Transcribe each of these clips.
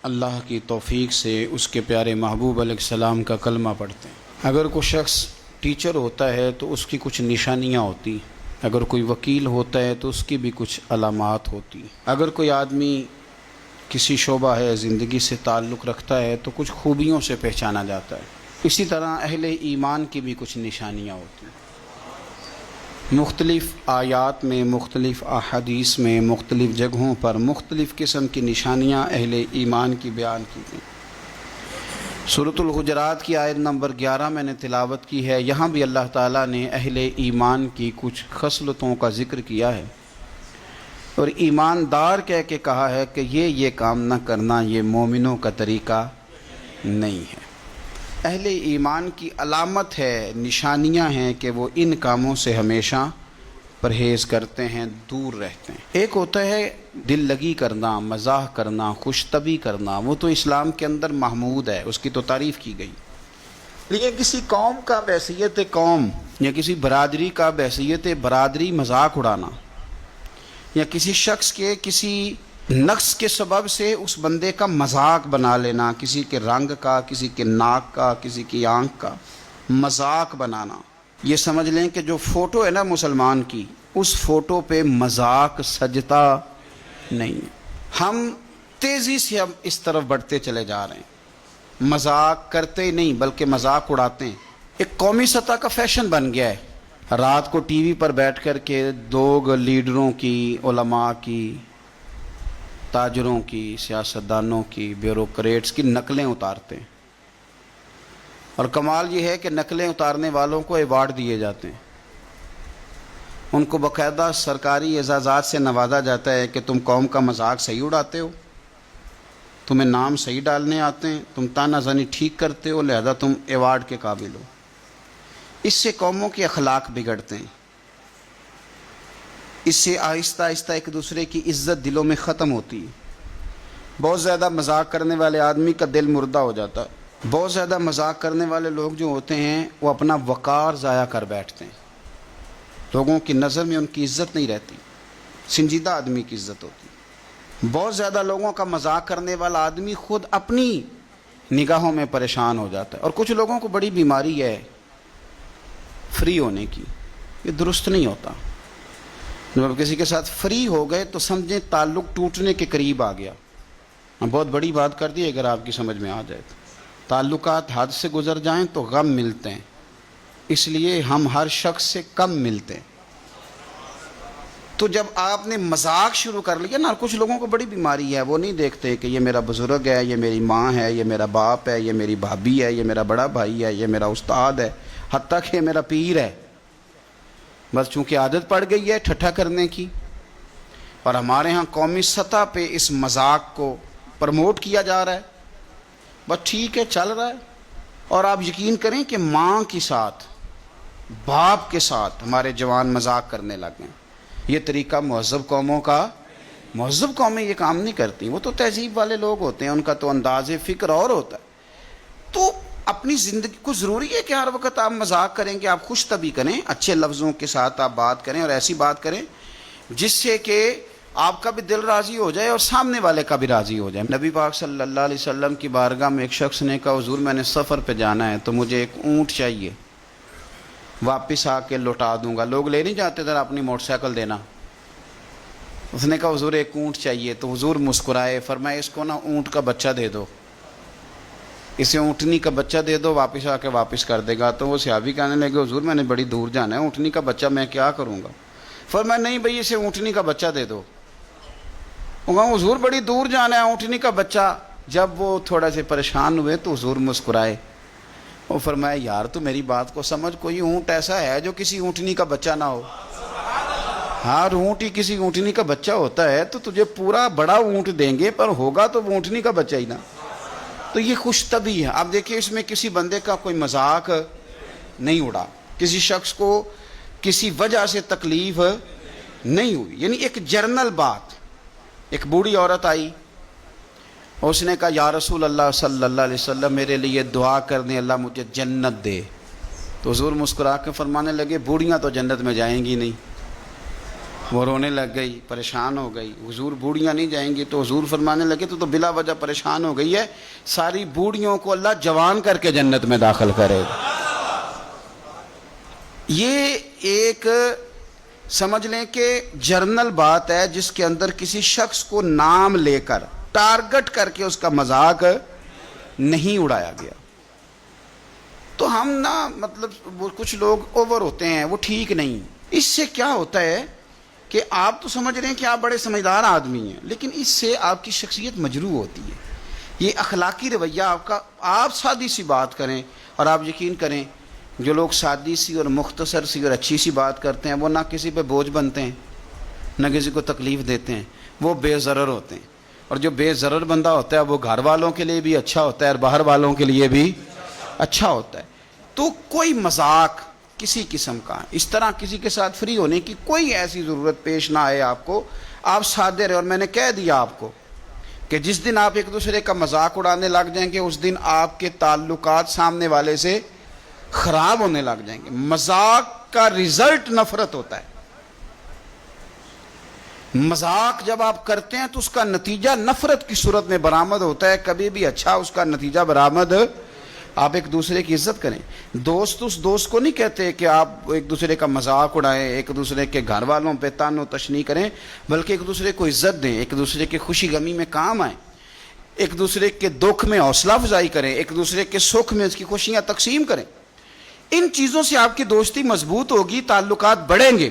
اللہ کی توفیق سے اس کے پیارے محبوب علیہ السلام کا کلمہ پڑھتے ہیں۔ اگر کوئی شخص ٹیچر ہوتا ہے تو اس کی کچھ نشانیاں ہوتی ہیں، اگر کوئی وکیل ہوتا ہے تو اس کی بھی کچھ علامات ہوتی ہیں، اگر کوئی آدمی کسی شعبہ ہے زندگی سے تعلق رکھتا ہے تو کچھ خوبیوں سے پہچانا جاتا ہے۔ اسی طرح اہل ایمان کی بھی کچھ نشانیاں ہوتی ہیں۔ مختلف آیات میں، مختلف احادیث میں، مختلف جگہوں پر مختلف قسم کی نشانیاں اہل ایمان کی بیان کی گئیں۔ سورۃ الحجرات کی آیت نمبر 11 میں نے تلاوت کی ہے، یہاں بھی اللہ تعالیٰ نے اہل ایمان کی کچھ خصلتوں کا ذکر کیا ہے اور ایماندار کہہ کے کہا ہے کہ یہ کام نہ کرنا یہ مومنوں کا طریقہ نہیں ہے۔ اہل ایمان کی علامت ہے، نشانیاں ہیں کہ وہ ان کاموں سے ہمیشہ پرہیز کرتے ہیں، دور رہتے ہیں۔ ایک ہوتا ہے دل لگی کرنا، مزاح کرنا، خوش طبعی کرنا، وہ تو اسلام کے اندر محمود ہے، اس کی تو تعریف کی گئی۔ لیکن کسی قوم کا بحیثیت قوم یا کسی برادری کا بحیثیت برادری مذاق اڑانا، یا کسی شخص کے کسی نقص کے سبب سے اس بندے کا مذاق بنا لینا، کسی کے رنگ کا، کسی کے ناک کا، کسی کی آنکھ کا مذاق بنانا، یہ سمجھ لیں کہ جو فوٹو ہے نا مسلمان کی، اس فوٹو پہ مذاق سجتا نہیں ہے۔ ہم تیزی سے اب اس طرف بڑھتے چلے جا رہے ہیں، مذاق کرتے ہی نہیں بلکہ مذاق اڑاتے ہیں۔ ایک قومی سطح کا فیشن بن گیا ہے، رات کو ٹی وی پر بیٹھ کر کے لوگ لیڈروں کی، علماء کی، تاجروں کی، سیاستدانوں کی، بیوروکریٹس کی نقلیں اتارتے ہیں، اور کمال یہ ہے کہ نقلیں اتارنے والوں کو ایوارڈ دیے جاتے ہیں، ان کو باقاعدہ سرکاری اعزازات سے نوازا جاتا ہے کہ تم قوم کا مذاق صحیح اڑاتے ہو، تمہیں نام صحیح ڈالنے آتے ہیں، تم تانا زنی ٹھیک کرتے ہو، لہذا تم ایوارڈ کے قابل ہو۔ اس سے قوموں کے اخلاق بگڑتے ہیں، اس سے آہستہ آہستہ ایک دوسرے کی عزت دلوں میں ختم ہوتی ہے۔ بہت زیادہ مذاق کرنے والے آدمی کا دل مردہ ہو جاتا ہے۔ بہت زیادہ مذاق کرنے والے لوگ جو ہوتے ہیں وہ اپنا وقار ضائع کر بیٹھتے ہیں، لوگوں کی نظر میں ان کی عزت نہیں رہتی، سنجیدہ آدمی کی عزت ہوتی۔ بہت زیادہ لوگوں کا مذاق کرنے والا آدمی خود اپنی نگاہوں میں پریشان ہو جاتا ہے۔ اور کچھ لوگوں کو بڑی بیماری ہے فری ہونے کی، یہ درست نہیں ہوتا۔ جب کسی کے ساتھ فری ہو گئے تو سمجھیں تعلق ٹوٹنے کے قریب آ گیا۔ بہت بڑی بات کر دی اگر آپ کی سمجھ میں آ جائے تو، تعلقات حد سے گزر جائیں تو غم ملتے ہیں، اس لیے ہم ہر شخص سے کم ملتے ہیں۔ تو جب آپ نے مذاق شروع کر لیا نا، کچھ لوگوں کو بڑی بیماری ہے، وہ نہیں دیکھتے کہ یہ میرا بزرگ ہے، یہ میری ماں ہے، یہ میرا باپ ہے، یہ میری بھابھی ہے، یہ میرا بڑا بھائی ہے، یہ میرا استاد ہے، حتیٰ کہ یہ میرا پیر ہے، بس چونکہ عادت پڑ گئی ہے ٹھٹھا کرنے کی۔ اور ہمارے ہاں قومی سطح پہ اس مذاق کو پروموٹ کیا جا رہا ہے، بس ٹھیک ہے چل رہا ہے۔ اور آپ یقین کریں کہ ماں کے ساتھ، باپ کے ساتھ ہمارے جوان مذاق کرنے لگ گئے۔ یہ طریقہ مہذب قوموں کا، مہذب قومیں یہ کام نہیں کرتی، وہ تو تہذیب والے لوگ ہوتے ہیں، ان کا تو انداز فکر اور ہوتا ہے۔ تو اپنی زندگی کو ضروری ہے کہ ہر وقت آپ مذاق کریں کہ آپ خوش طبعی کریں، اچھے لفظوں کے ساتھ آپ بات کریں، اور ایسی بات کریں جس سے کہ آپ کا بھی دل راضی ہو جائے اور سامنے والے کا بھی راضی ہو جائے۔ نبی پاک صلی اللہ علیہ وسلم کی بارگاہ میں ایک شخص نے کہا حضور میں نے سفر پہ جانا ہے تو مجھے ایک اونٹ چاہیے، واپس آ کے لوٹا دوں گا۔ لوگ لے نہیں جاتے ذرا اپنی موٹر سائیکل دینا۔ اس نے کہا حضور ایک اونٹ چاہیے، تو حضور مسکرائے، فرمایا اس کو نا اونٹ کا بچہ دے دو، اسے اونٹنی کا بچہ دے دو، واپس آ کے واپس کر دے گا۔ تو وہ صحابی کہنے لگے حضور میں نے بڑی دور جانا ہے، اونٹنی کا بچہ میں کیا کروں گا؟ فرمایا نہیں بھائی اسے اونٹنی کا بچہ دے دو۔ وہ کہا حضور بڑی دور جانا ہے، اونٹنی کا بچہ۔ جب وہ تھوڑا سے پریشان ہوئے تو حضور مسکرائے، وہ فرمایا یار تو میری بات کو سمجھ، کوئی اونٹ ایسا ہے جو کسی اونٹنی کا بچہ نہ ہو؟ ہاں اونٹ ہی کسی اونٹنی کا بچہ ہوتا ہے تو تجھے پورا بڑا اونٹ دیں گے، پر ہوگا تو اونٹنی کا بچہ ہی نا۔ تو یہ خوش طبعی ہے۔ آپ دیکھیں اس میں کسی بندے کا کوئی مذاق نہیں اڑا، کسی شخص کو کسی وجہ سے تکلیف نہیں ہوئی، یعنی ایک جرنل بات۔ ایک بوڑھی عورت آئی، اس نے کہا یا رسول اللہ صلی اللہ علیہ وسلم میرے لیے دعا کر دیں اللہ مجھے جنت دے۔ تو حضور مسکرا کے فرمانے لگے بوڑھیاں تو جنت میں جائیں گی نہیں، وہ رونے لگ گئی، پریشان ہو گئی. حضور بوڑھیاں نہیں جائیں گی؟ تو حضور فرمانے لگے تو بلا وجہ پریشان ہو گئی ہے، ساری بوڑھیوں کو اللہ جوان کر کے جنت میں داخل کرے گا. یہ ایک سمجھ لیں کہ جرنل بات ہے جس کے اندر کسی شخص کو نام لے کر ٹارگٹ کر کے اس کا مذاق نہیں اڑایا گیا. تو ہم مطلب وہ کچھ لوگ اوور ہوتے ہیں، وہ ٹھیک نہیں. اس سے کیا ہوتا ہے کہ آپ تو سمجھ رہے ہیں کہ آپ بڑے سمجھدار آدمی ہیں، لیکن اس سے آپ کی شخصیت مجروح ہوتی ہے. یہ اخلاقی رویہ آپ کا، آپ سادی سی بات کریں، اور آپ یقین کریں جو لوگ سادی سی اور مختصر سی اور اچھی سی بات کرتے ہیں وہ نہ کسی پہ بوجھ بنتے ہیں نہ کسی کو تکلیف دیتے ہیں، وہ بے ضرر ہوتے ہیں. اور جو بے ضرر بندہ ہوتا ہے وہ گھر والوں کے لیے بھی اچھا ہوتا ہے اور باہر والوں کے لیے بھی اچھا ہوتا ہے. تو کوئی مذاق کسی قسم کا اس طرح کسی کے ساتھ فری ہونے کی کوئی ایسی ضرورت پیش نہ آئے آپ کو. آپ سادے رہے. اور میں نے کہہ دیا آپ کو کہ جس دن آپ ایک دوسرے کا مذاق اڑانے لگ جائیں گے اس دن آپ کے تعلقات سامنے والے سے خراب ہونے لگ جائیں گے. مذاق کا رزلٹ نفرت ہوتا ہے. مذاق جب آپ کرتے ہیں تو اس کا نتیجہ نفرت کی صورت میں برآمد ہوتا ہے. کبھی بھی اچھا اس کا نتیجہ برآمد. آپ ایک دوسرے کی عزت کریں. دوست اس دوست کو نہیں کہتے کہ آپ ایک دوسرے کا مذاق اڑائیں، ایک دوسرے کے گھر والوں پہ تان و تشنیع کریں، بلکہ ایک دوسرے کو عزت دیں، ایک دوسرے کی خوشی غمی میں کام آئیں، ایک دوسرے کے دکھ میں حوصلہ افزائی کریں، ایک دوسرے کے سکھ میں اس کی خوشیاں تقسیم کریں. ان چیزوں سے آپ کی دوستی مضبوط ہوگی، تعلقات بڑھیں گے.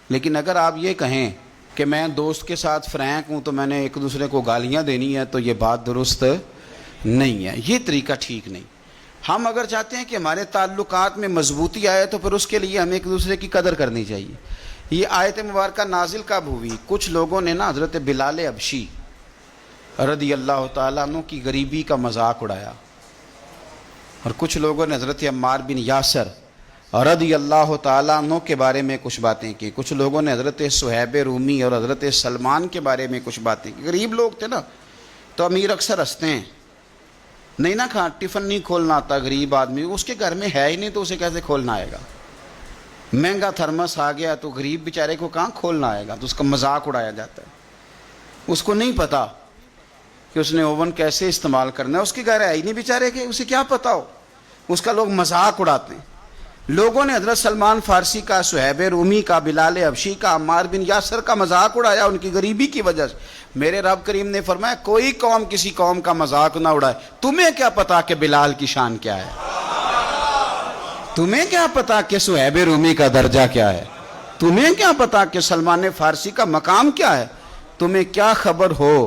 لیکن اگر آپ یہ کہیں کہ میں دوست کے ساتھ فرینک ہوں تو میں نے ایک دوسرے کو گالیاں دینی ہے، تو یہ بات درست نہیں ہے، یہ طریقہ ٹھیک نہیں. ہم اگر چاہتے ہیں کہ ہمارے تعلقات میں مضبوطی آئے تو پھر اس کے لیے ہمیں ایک دوسرے کی قدر کرنی چاہیے. یہ آیت مبارکہ نازل کب ہوئی؟ کچھ لوگوں نے حضرت بلال حبشی رضی اللہ تعالیٰ عنہ کی غریبی کا مذاق اڑایا، اور کچھ لوگوں نے حضرت عمار بن یاسر رضی اللہ تعالیٰ عنہ کے بارے میں کچھ باتیں کی. کچھ لوگوں نے حضرت صہیب رومی اور حضرت سلمان کے بارے میں کچھ باتیں کی. غریب لوگ تھے نا، تو امیر اکثر ہنستے ہیں، نہیں نہ کھا ٹفن نہیں کھولنا آتا غریب آدمی، اس کے گھر میں ہے ہی نہیں تو اسے کیسے کھولنا آئے گا. مہنگا تھرمس آ گیا تو غریب بیچارے کو کہاں کھولنا آئے گا، تو اس کا مذاق اڑایا جاتا ہے. اس کو نہیں پتا کہ اس نے اوون کیسے استعمال کرنا ہے، اس کے گھر ہے ہی نہیں بیچارے کے، اسے کیا پتا ہو، اس کا لوگ مذاق اڑاتے ہیں. لوگوں نے حضرت سلمان فارسی کا، صہیب رومی کا، بلال حبشی کا، عمار بن یاسر کا مذاق اڑایا ان کی غریبی کی وجہ سے. میرے رب کریم نے فرمایا کوئی قوم کسی قوم کا مذاق نہ اڑائے. تمہیں کیا پتا کہ بلال کی شان کیا ہے؟ تمہیں کیا پتا کہ صہیب رومی کا درجہ کیا ہے؟ تمہیں کیا پتا کہ سلمان فارسی کا مقام کیا ہے؟ تمہیں کیا خبر ہو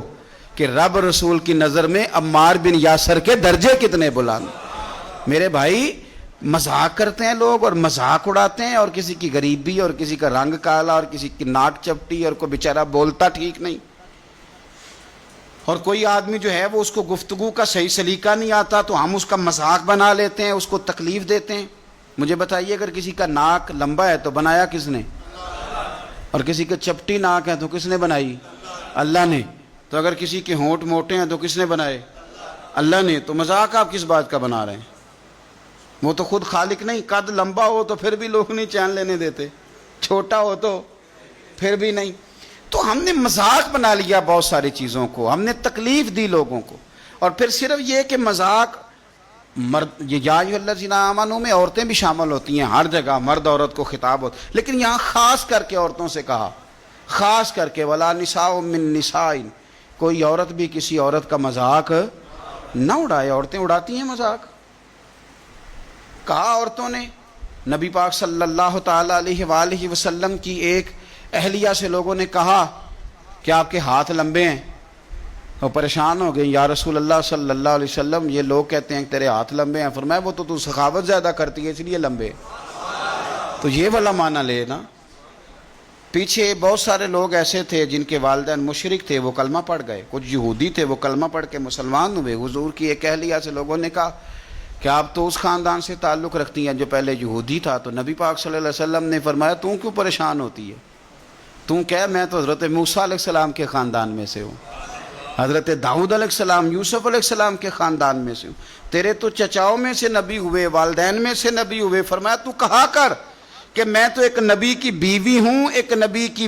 کہ رب رسول کی نظر میں عمار بن یاسر کے درجے کتنے بلند؟ میرے بھائی، مذاق کرتے ہیں لوگ اور مذاق اڑاتے ہیں، اور کسی کی غریبی اور کسی کا رنگ کالا اور کسی کی ناک چپٹی اور کوئی بیچارہ بولتا ٹھیک نہیں، اور کوئی آدمی جو ہے وہ اس کو گفتگو کا صحیح سلیقہ نہیں آتا تو ہم اس کا مذاق بنا لیتے ہیں، اس کو تکلیف دیتے ہیں. مجھے بتائیے اگر کسی کا ناک لمبا ہے تو بنایا کس نے؟ اور کسی کا چپٹی ناک ہے تو کس نے بنائی؟ اللہ نے. تو اگر کسی کے ہونٹ موٹے ہیں تو کس نے بنائے؟ اللہ نے. تو مذاق آپ کس بات کا بنا رہے ہیں؟ وہ تو خود خالق نہیں. قد لمبا ہو تو پھر بھی لوگ نہیں چین لینے دیتے، چھوٹا ہو تو پھر بھی نہیں. تو ہم نے مذاق بنا لیا بہت ساری چیزوں کو، ہم نے تکلیف دی لوگوں کو. اور پھر صرف یہ کہ مذاق یا ایھا الذین آمنوا میں عورتیں بھی شامل ہوتی ہیں، ہر جگہ مرد عورت کو خطاب ہوتا، لیکن یہاں خاص کر کے عورتوں سے کہا، خاص کر کے ولا نساء من نساء، کوئی عورت بھی کسی عورت کا مذاق نہ اڑائے. عورتیں اڑاتی ہیں مذاق. کہا عورتوں نے. نبی پاک صلی اللہ تعالی علیہ وآلہ وسلم کی ایک اہلیہ سے لوگوں نے کہا کہ آپ کے ہاتھ لمبے ہیں. وہ پریشان ہو گئے، یا رسول اللہ صلی اللہ علیہ وسلم یہ لوگ کہتے ہیں کہ تیرے ہاتھ لمبے ہیں. فرمایا وہ تو سخاوت زیادہ کرتی ہے اس لیے لمبے. تو یہ والا معنی لے نا. پیچھے بہت سارے لوگ ایسے تھے جن کے والدین مشرک تھے، وہ کلمہ پڑھ گئے. کچھ یہودی تھے، وہ کلمہ پڑھ کے مسلمان ہوئے. حضور کی ایک اہلیہ سے لوگوں نے کہا کہ آپ تو اس خاندان سے تعلق رکھتی ہیں جو پہلے یہودی تھا. تو نبی پاک صلی اللہ علیہ وسلم نے فرمایا تو کیوں پریشان ہوتی ہے؟ تو کہہ میں تو حضرت موسیٰ علیہ السلام کے خاندان میں سے ہوں، حضرت داؤد علیہ السلام، یوسف علیہ السلام کے خاندان میں سے ہوں. تیرے تو چچاؤں میں سے نبی ہوئے، والدین میں سے نبی ہوئے. فرمایا تو کہا کر کہ میں تو ایک نبی کی بیوی ہوں، ایک نبی کی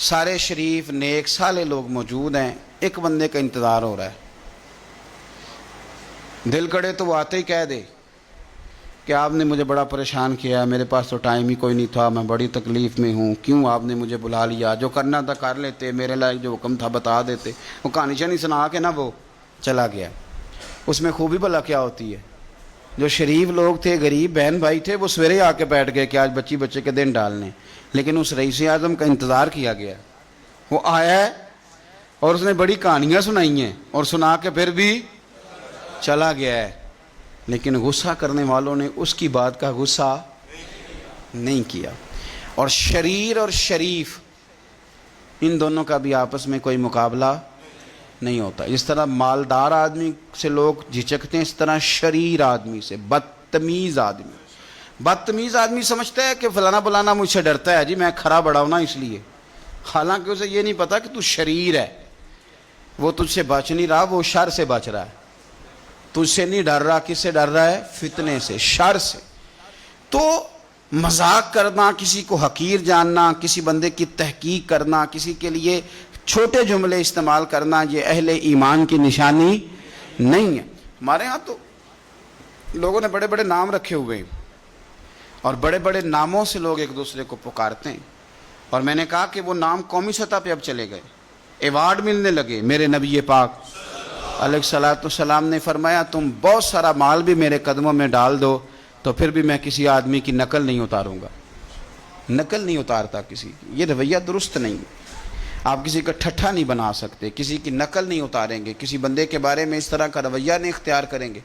سارے شریف نیک صالح لوگ موجود ہیں، ایک بندے کا انتظار ہو رہا ہے، دل کرے تو وہ آتے ہی کہہ دے کہ آپ نے مجھے بڑا پریشان کیا، میرے پاس تو ٹائم ہی کوئی نہیں تھا، میں بڑی تکلیف میں ہوں، کیوں آپ نے مجھے بلا لیا، جو کرنا تھا کر لیتے، میرے لائق جو حکم تھا بتا دیتے۔ وہ کہانی شانی سنا کے نا وہ چلا گیا۔ اس میں خوبی بھلا کیا ہوتی ہے؟ جو شریف لوگ تھے، غریب بہن بھائی تھے، وہ سویرے آ کے بیٹھ گئے کہ آج بچے کے دن ڈالنے، لیکن اس رئیس اعظم کا انتظار کیا گیا، وہ آیا ہے اور اس نے بڑی کہانیاں سنائی ہیں اور سنا کے پھر بھی چلا گیا ہے، لیکن غصہ کرنے والوں نے اس کی بات کا غصہ نہیں کیا۔ اور شریر اور شریف ان دونوں کا بھی آپس میں کوئی مقابلہ نہیں ہوتا۔ جس طرح مالدار آدمی سے لوگ جھجکتے ہیں، اس طرح شریر آدمی سے، بدتمیز آدمی سمجھتا ہے کہ فلانا بلانا مجھ سے ڈرتا ہے، جی میں کھرا بڑا ہوں نا اس لیے، حالانکہ اسے یہ نہیں پتا کہ تو شریر ہے، وہ تجھ سے بچ نہیں رہا، وہ شر سے بچ رہا ہے، تجھ سے نہیں ڈر رہا، کس سے ڈر رہا ہے؟ فتنے سے، شر سے۔ تو مذاق کرنا، کسی کو حقیر جاننا، کسی بندے کی تحقیق کرنا، کسی کے لیے چھوٹے جملے استعمال کرنا، یہ اہل ایمان کی نشانی نہیں ہے۔ ہمارے ہاں تو لوگوں نے بڑے بڑے نام رکھے ہوئے ہیں اور بڑے بڑے ناموں سے لوگ ایک دوسرے کو پکارتے ہیں، اور میں نے کہا کہ وہ نام قومی سطح پہ اب چلے گئے، ایوارڈ ملنے لگے۔ میرے نبی پاک علیہ الصلوۃ والسلام نے فرمایا تم بہت سارا مال بھی میرے قدموں میں ڈال دو تو پھر بھی میں کسی آدمی کی نقل نہیں اتاروں گا، نقل نہیں اتارتا کسی کی، یہ رویہ درست نہیں۔ آپ کسی کا ٹھٹھا نہیں بنا سکتے، کسی کی نقل نہیں اتاریں گے، کسی بندے کے بارے میں اس طرح کا رویہ نہیں اختیار کریں گے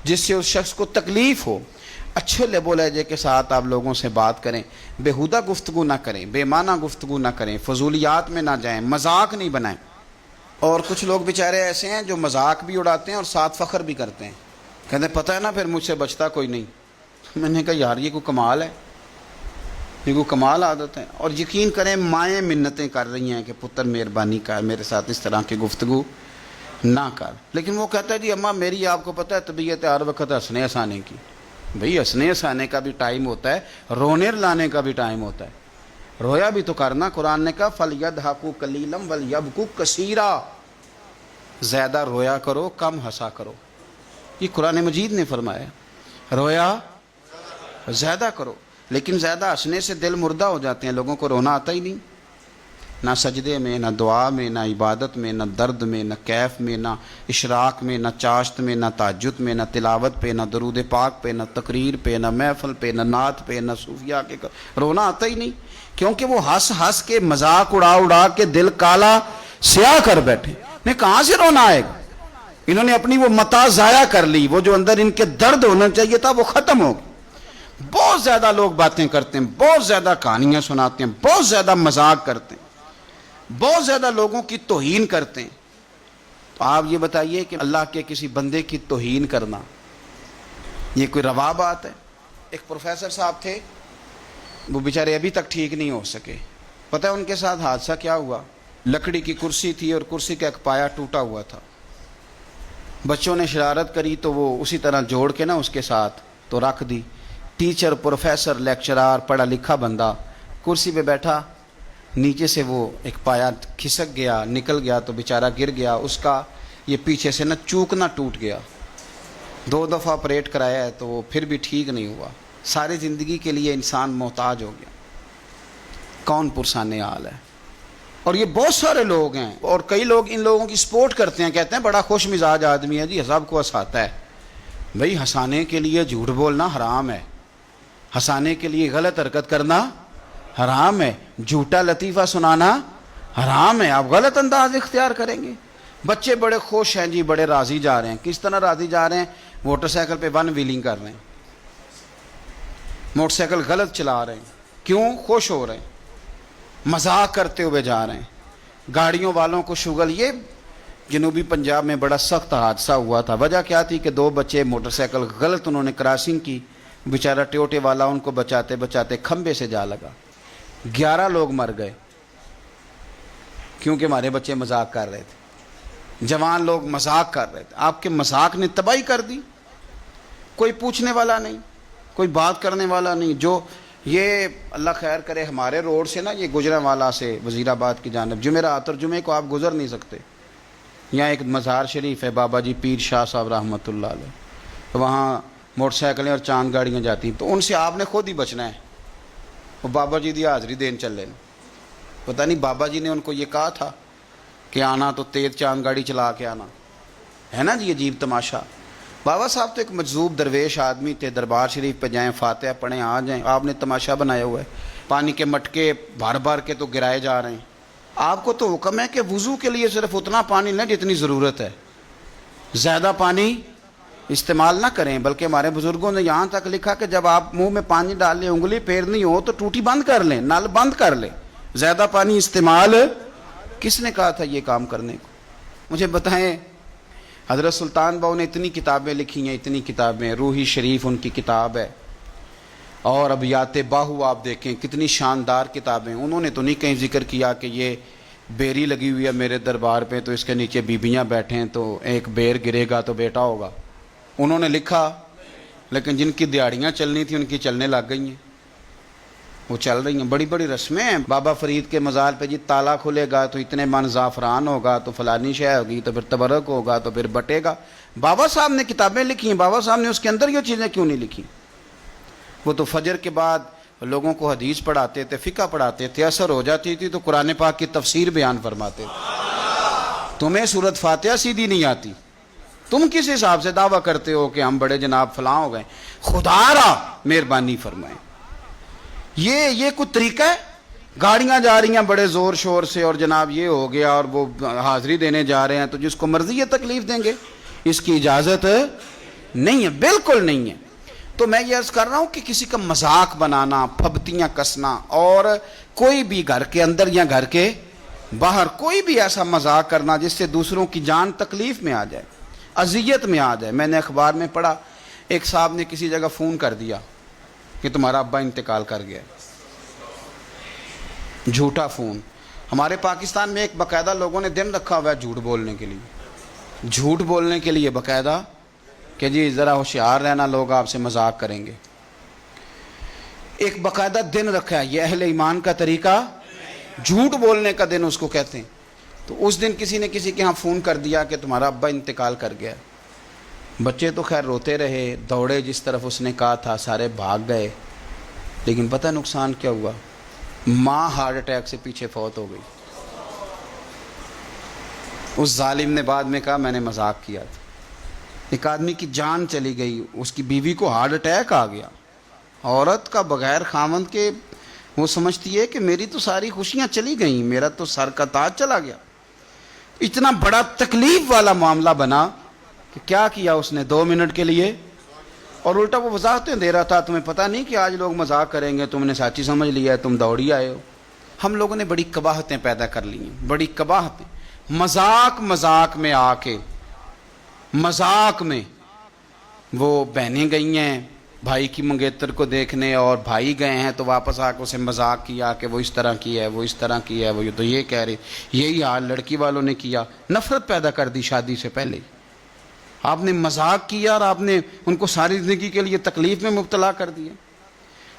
جس سے اس شخص کو تکلیف ہو۔ اچھے لب و لہجے کے ساتھ آپ لوگوں سے بات کریں، بیہودہ گفتگو نہ کریں، بے معنی گفتگو نہ کریں، فضولیات میں نہ جائیں، مذاق نہیں بنائیں۔ اور کچھ لوگ بیچارے ایسے ہیں جو مذاق بھی اڑاتے ہیں اور ساتھ فخر بھی کرتے ہیں، کہتے ہیں پتہ ہے نا پھر مجھ سے بچتا کوئی نہیں۔ میں نے کہا یار یہ کوئی کمال ہے، یہ کوئی کمال عادت ہے۔ اور یقین کریں مائیں منتیں کر رہی ہیں کہ پتر مہربانی کر، میرے ساتھ اس طرح کی گفتگو نہ کر، لیکن وہ کہتا ہے جی اماں میری آپ کو پتہ ہے طبیعت ہر وقت ہنسنے ہنسانے کی۔ بھئی ہنسنے ہنسانے کا بھی ٹائم ہوتا ہے، رونے لانے کا بھی ٹائم ہوتا ہے، رویا بھی تو کرنا۔ قرآن نے کہا فَلْيَضْحَكُوا قَلِيلًا وَلْيَبْكُوا كَثِيرًا، زیادہ رویا کرو کم ہنسا کرو، یہ قرآن مجید نے فرمایا، رویا زیادہ کرو، لیکن زیادہ ہنسنے سے دل مردہ ہو جاتے ہیں، لوگوں کو رونا آتا ہی نہیں، نہ سجدے میں، نہ دعا میں، نہ عبادت میں، نہ درد میں، نہ کیف میں، نہ اشراق میں، نہ چاشت میں، نہ تہجد میں، نہ تلاوت پہ، نہ درود پاک پہ، نہ تقریر پہ، نہ محفل پہ، نہ نعت پہ، نہ صوفیہ کے رونا آتا ہی نہیں، کیونکہ وہ ہنس ہنس کے مذاق اڑا اڑا کے دل کالا سیاہ کر بیٹھے۔ نے کہاں سے رونا آئے گا؟ انہوں نے اپنی وہ متاع ضائع کر لی، وہ جو اندر ان کے درد ہونا چاہیے تھا وہ ختم ہو گیا۔ بہت زیادہ لوگ باتیں کرتے ہیں، بہت زیادہ کہانیاں سناتے ہیں، بہت زیادہ مذاق کرتے ہیں، بہت زیادہ لوگوں کی توہین کرتے ہیں۔ تو آپ یہ بتائیے کہ اللہ کے کسی بندے کی توہین کرنا یہ کوئی روا بات ہے؟ ایک پروفیسر صاحب تھے، وہ بیچارے ابھی تک ٹھیک نہیں ہو سکے۔ پتہ ہے ان کے ساتھ حادثہ کیا ہوا؟ لکڑی کی کرسی تھی اور کرسی کا ایک پایا ٹوٹا ہوا تھا، بچوں نے شرارت کری تو وہ اسی طرح جوڑ کے نا اس کے ساتھ تو رکھ دی۔ ٹیچر، پروفیسر، لیکچرار، پڑھا لکھا بندہ کرسی پہ بیٹھا، نیچے سے وہ ایک پایا کھسک گیا، نکل گیا تو بیچارہ گر گیا، اس کا یہ پیچھے سے نا چوکنا ٹوٹ گیا، 2 دفعہ آپریٹ کرایا ہے تو وہ پھر بھی ٹھیک نہیں ہوا، ساری زندگی کے لیے انسان محتاج ہو گیا۔ کون پرسان حال ہے؟ اور یہ بہت سارے لوگ ہیں، اور کئی لوگ ان لوگوں کی سپورٹ کرتے ہیں، کہتے ہیں بڑا خوش مزاج آدمی ہے جی، سب کو ہنساتا ہے۔ بھئی ہنسانے کے لیے جھوٹ بولنا حرام ہے، ہنسانے کے لیے غلط حرکت کرنا حرام ہے، جھوٹا لطیفہ سنانا حرام ہے، آپ غلط انداز اختیار کریں گے۔ بچے بڑے خوش ہیں جی، بڑے راضی جا رہے ہیں، کس طرح راضی جا رہے ہیں؟ موٹر سائیکل پہ 1 ویلنگ کر رہے ہیں، موٹر سائیکل غلط چلا رہے ہیں، کیوں؟ خوش ہو رہے ہیں، مذاق کرتے ہوئے جا رہے ہیں۔ گاڑیوں والوں کو شغل، یہ جنوبی پنجاب میں بڑا سخت حادثہ ہوا تھا، وجہ کیا تھی کہ 2 بچے موٹر سائیکل غلط انہوں نے کراسنگ کی، بیچارہ ٹیوٹے والا ان کو بچاتے بچاتے کھمبے سے جا لگا، 11 لوگ مر گئے، کیونکہ ہمارے بچے مذاق کر رہے تھے، جوان لوگ مذاق کر رہے تھے۔ آپ کے مذاق نے تباہی کر دی، کوئی پوچھنے والا نہیں، کوئی بات کرنے والا نہیں۔ جو یہ اللہ خیر کرے ہمارے روڈ سے نا، یہ گجرانوالا سے وزیر آباد کی جانب جمعرات اور جمعے کو آپ گزر نہیں سکتے. یہاں ایک مزار شریف ہے بابا جی پیر شاہ صاحب رحمۃ اللہ علیہ، وہاں موٹر سائیکلیں اور چاند گاڑیاں جاتی ہیں، تو ان سے آپ نے خود ہی بچنا ہے. وہ بابا جی دی حاضری دین چلے، پتہ نہیں بابا جی نے ان کو یہ کہا تھا کہ آنا تو تیز چاند گاڑی چلا کے آنا ہے نا جی. عجیب تماشا. بابا صاحب تو ایک مجذوب درویش آدمی تھے، دربار شریف پہ جائیں، فاتحہ پڑھیں، آ جائیں. آپ نے تماشا بنایا ہوا ہے، پانی کے مٹکے بھر بھر کے تو گرائے جا رہے ہیں. آپ کو تو حکم ہے کہ وضو کے لیے صرف اتنا پانی لیں جتنی ضرورت ہے، زیادہ پانی استعمال نہ کریں. بلکہ ہمارے بزرگوں نے یہاں تک لکھا کہ جب آپ منہ میں پانی ڈال لیں، انگلی پھیرنی ہو تو ٹوٹی بند کر لیں، نل بند کر لیں. زیادہ پانی استعمال کس نے کہا تھا یہ کام کرنے کو؟ مجھے بتائیں. حضرت سلطان باؤ نے اتنی کتابیں لکھی ہیں، اتنی کتابیں. روحی شریف ان کی کتاب ہے، اور ابیات باہو آپ دیکھیں کتنی شاندار کتابیں. انہوں نے تو نہیں کہیں ذکر کیا کہ یہ بیری لگی ہوئی ہے میرے دربار پہ تو اس کے نیچے بیبیاں بیٹھے ہیں تو ایک بیر گرے گا تو بیٹا ہوگا. انہوں نے لکھا، لیکن جن کی دیہڑیاں چلنی تھیں ان کی چلنے لگ گئی ہیں، وہ چل رہی ہیں. بڑی بڑی رسمیں ہیں. بابا فرید کے مزار پہ جی تالا کھلے گا تو اتنے من زعفران ہوگا تو فلانی شے ہوگی تو پھر تبرک ہوگا تو پھر بٹے گا. بابا صاحب نے کتابیں لکھی ہیں، بابا صاحب نے اس کے اندر یہ چیزیں کیوں نہیں لکھی؟ وہ تو فجر کے بعد لوگوں کو حدیث پڑھاتے تھے، فقہ پڑھاتے تھے، اثر ہو جاتی تھی تو قرآن پاک کی تفسیر بیان فرماتے تھے. تمہیں سورت فاتحہ سیدھی نہیں آتی، تم کس حساب سے دعویٰ کرتے ہو کہ ہم بڑے جناب فلاں ہو گئے؟ خدا را مہربانی فرمائے. یہ کوئی طریقہ ہے؟ گاڑیاں جا رہی ہیں بڑے زور شور سے اور جناب یہ ہو گیا اور وہ حاضری دینے جا رہے ہیں تو جس کو مرضی یہ تکلیف دیں گے، اس کی اجازت نہیں ہے، بالکل نہیں ہے. تو میں یہ عرض کر رہا ہوں کہ کسی کا مذاق بنانا، پھبتیاں کسنا، اور کوئی بھی گھر کے اندر یا گھر کے باہر کوئی بھی ایسا مذاق کرنا جس سے دوسروں کی جان تکلیف میں آ جائے، اذیت میں آ جائے. میں نے اخبار میں پڑھا ایک صاحب نے کسی جگہ فون کر دیا کہ تمہارا ابا انتقال کر گیا. جھوٹا فون. ہمارے پاکستان میں ایک باقاعدہ لوگوں نے دن رکھا ہوا ہے جھوٹ بولنے کے لیے، جھوٹ بولنے کے لیے باقاعدہ کہ جی ذرا ہوشیار رہنا، لوگ آپ سے مذاق کریں گے. ایک باقاعدہ دن رکھا ہے، یہ اہل ایمان کا طریقہ، جھوٹ بولنے کا دن اس کو کہتے ہیں. تو اس دن کسی نے کسی کے ہاں فون کر دیا کہ تمہارا ابا انتقال کر گیا. بچے تو خیر روتے رہے، دوڑے جس طرف اس نے کہا تھا، سارے بھاگ گئے. لیکن پتہ نقصان کیا ہوا؟ ماں ہارٹ اٹیک سے پیچھے فوت ہو گئی. اس ظالم نے بعد میں کہا میں نے مذاق کیا تھا. ایک آدمی کی جان چلی گئی، اس کی بیوی کو ہارٹ اٹیک آ گیا. عورت کا بغیر خاوند کے وہ سمجھتی ہے کہ میری تو ساری خوشیاں چلی گئیں، میرا تو سر کا تاج چلا گیا. اتنا بڑا تکلیف والا معاملہ بنا کہ کیا کیا اس نے 2 منٹ کے لیے، اور الٹا وہ وضاحتیں دے رہا تھا. تمہیں پتہ نہیں کہ آج لوگ مذاق کریں گے، تم نے سچی سمجھ لیا ہے، تم دوڑی آئے ہو. ہم لوگوں نے بڑی قباحتیں پیدا کر لی ہیں، بڑی قباحتیں. مذاق میں آ کے، مذاق میں وہ بہنیں گئی ہیں بھائی کی منگیتر کو دیکھنے، اور بھائی گئے ہیں تو واپس آ کے اسے مذاق کیا کہ وہ اس طرح کی ہے، وہ اس طرح کی ہے، وہ تو یہ کہہ رہے. یہی حال لڑکی والوں نے کیا، نفرت پیدا کر دی شادی سے پہلے. آپ نے مذاق کیا اور آپ نے ان کو ساری زندگی کے لیے تکلیف میں مبتلا کر دیا.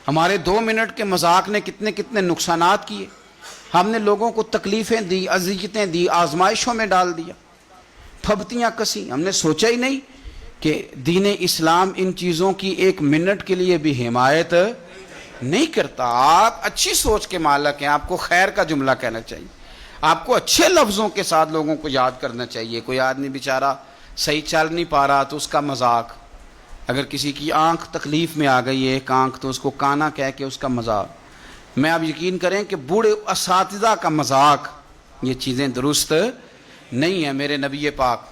ہمارے 2 منٹ کے مذاق نے کتنے کتنے نقصانات کیے. ہم نے لوگوں کو تکلیفیں دی، اذیتیں دی، آزمائشوں میں ڈال دیا، پھبتیاں کسی. ہم نے سوچا ہی نہیں کہ دین اسلام ان چیزوں کی 1 منٹ کے لیے بھی حمایت نہیں کرتا. آپ اچھی سوچ کے مالک ہیں، آپ کو خیر کا جملہ کہنا چاہیے، آپ کو اچھے لفظوں کے ساتھ لوگوں کو یاد کرنا چاہیے. کوئی آدمی بیچارہ صحیح چل نہیں پا رہا تو اس کا مذاق، اگر کسی کی آنکھ تکلیف میں آ گئی ہے، ایک آنکھ، تو اس کو کانا کہہ کے اس کا مذاق. میں آپ یقین کریں کہ بوڑھے اساتذہ کا مذاق، یہ چیزیں درست نہیں ہیں. میرے نبی پاک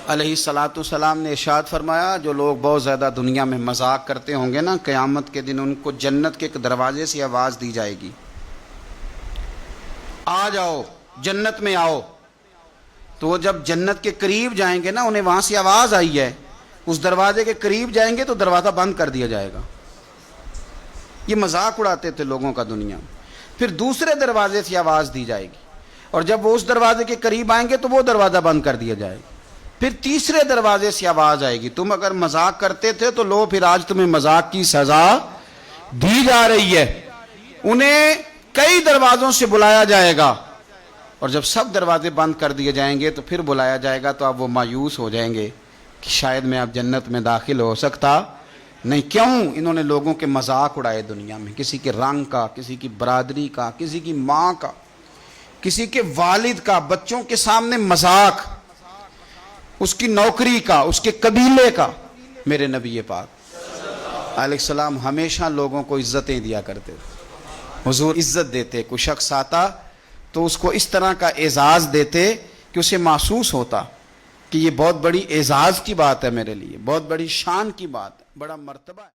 علیہ الصلاۃ والسلام نے ارشاد فرمایا جو لوگ بہت زیادہ دنیا میں مذاق کرتے ہوں گے نا، قیامت کے دن ان کو جنت کے ایک دروازے سے آواز دی جائے گی، آ جاؤ جنت میں آؤ. تو وہ جب جنت کے قریب جائیں گے نا، انہیں وہاں سے آواز آئی ہے، اس دروازے کے قریب جائیں گے تو دروازہ بند کر دیا جائے گا. یہ مذاق اڑاتے تھے لوگوں کا دنیا میں. پھر دوسرے دروازے سے آواز دی جائے گی، اور جب وہ اس دروازے کے قریب آئیں گے تو وہ دروازہ بند کر دیا جائے گا. پھر تیسرے دروازے سے آواز آئے گی، تم اگر مذاق کرتے تھے تو لو پھر آج تمہیں مذاق کی سزا دی جا رہی ہے. انہیں کئی دروازوں سے بلایا جائے گا اور جب سب دروازے بند کر دیے جائیں گے تو پھر بلایا جائے گا تو اب وہ مایوس ہو جائیں گے کہ شاید میں اب جنت میں داخل ہو سکتا نہیں. کیوں؟ انہوں نے لوگوں کے مذاق اڑائے دنیا میں, کسی کے رنگ کا, کسی کی برادری کا, کسی کی ماں کا, کسی کے والد کا, بچوں کے سامنے مذاق, اس کی نوکری کا, اس کے قبیلے کا. میرے نبی پاک علیہ السلام ہمیشہ لوگوں کو عزتیں دیا کرتے. حضور عزت دیتے, کوئی شخص آتا تو اس کو اس طرح کا اعزاز دیتے کہ اسے محسوس ہوتا کہ یہ بہت بڑی اعزاز کی بات ہے, میرے لیے بہت بڑی شان کی بات ہے, بڑا مرتبہ ہے.